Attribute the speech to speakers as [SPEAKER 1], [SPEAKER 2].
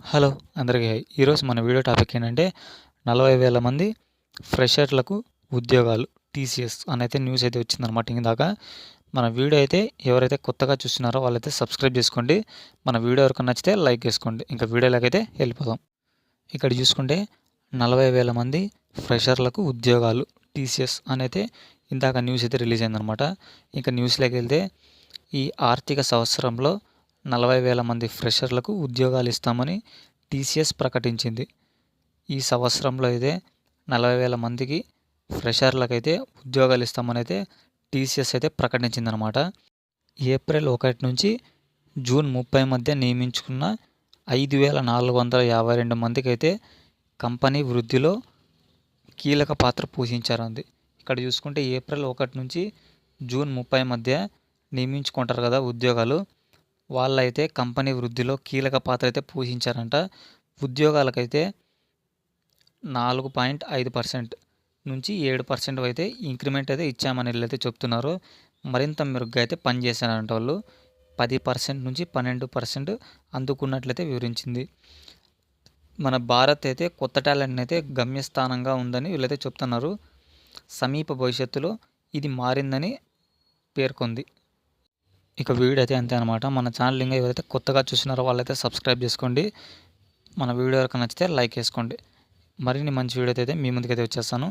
[SPEAKER 1] Hello అందరికీ ఈరోజు మన వీడియో టాపిక్ ఏంటంటే 40,000 మంది ఫ్రెషర్లకు ఉద్యోగాలు టీసీఎస్ అనైతే న్యూస్ అయితే వచ్చిందనమాట. ఇందాక మన వీడియో అయితే ఎవరైతే కొత్తగా చూస్తున్నారో వాళ్ళైతే సబ్స్క్రైబ్ చేసుకోండి. మన వీడియో ఎవరికైనా నచ్చితే లైక్ చేసుకోండి. ఇంకా వీడియోలోకి వెళ్ళిపోదాం. ఇక్కడ చూసుకుంటే 40,000 మంది ఫ్రెషర్లకు ఉద్యోగాలు టీసీఎస్ అనైతే ఇందాక న్యూస్ అయితే రిలీజ్ అయిందనమాట. ఇంకా న్యూస్లోకి వెళ్తే ఈ ఆర్థిక సంవత్సరంలో 40,000 మంది ఫ్రెషర్లకు ఉద్యోగాలు ఇస్తామని టీసీఎస్ ప్రకటించింది. ఈ సంవత్సరంలో అయితే 40,000 మందికి ఫ్రెషర్లకైతే ఉద్యోగాలు ఇస్తామని అయితే టీసీఎస్ అయితే ప్రకటించిందనమాట. ఏప్రిల్ 1 నుంచి జూన్ 30 మధ్య నియమించుకున్న 5,452 మందికి అయితే కంపెనీ వృద్ధిలో కీలక పాత్ర పోషించారంది. ఇక్కడ చూసుకుంటే ఏప్రిల్ 1 నుంచి జూన్ 30 మధ్య నియమించుకుంటారు కదా ఉద్యోగాలు, వాళ్ళైతే కంపెనీ వృద్ధిలో కీలక పాత్ర అయితే పోషించారంట. ఉద్యోగాలకైతే 4.5% నుంచి 7% అయితే ఇంక్రిమెంట్ అయితే ఇచ్చామని వీళ్ళైతే చెప్తున్నారు. మరింత మెరుగ్గా అయితే పనిచేశారంట వాళ్ళు. 10% నుంచి 12% అందుకున్నట్లయితే వివరించింది. మన భారత్ అయితే కొత్త టాలెంట్ అయితే గమ్యస్థానంగా ఉందని వీళ్ళైతే చెప్తున్నారు. సమీప భవిష్యత్తులో ఇది మారిందని పేర్కొంది. ఇక వీడియో అయితే అంతే అనమాట. మన ఛానల్ ఇంకా ఎవరైతే కొత్తగా చూస్తున్నారో వాళ్ళైతే సబ్స్క్రైబ్ చేసుకోండి. మన వీడియో కనుక నచ్చితే లైక్ చేసుకోండి. మరిన్ని మంచి వీడియోతో అయితే మీ ముందుకైతే వచ్చేస్తాను.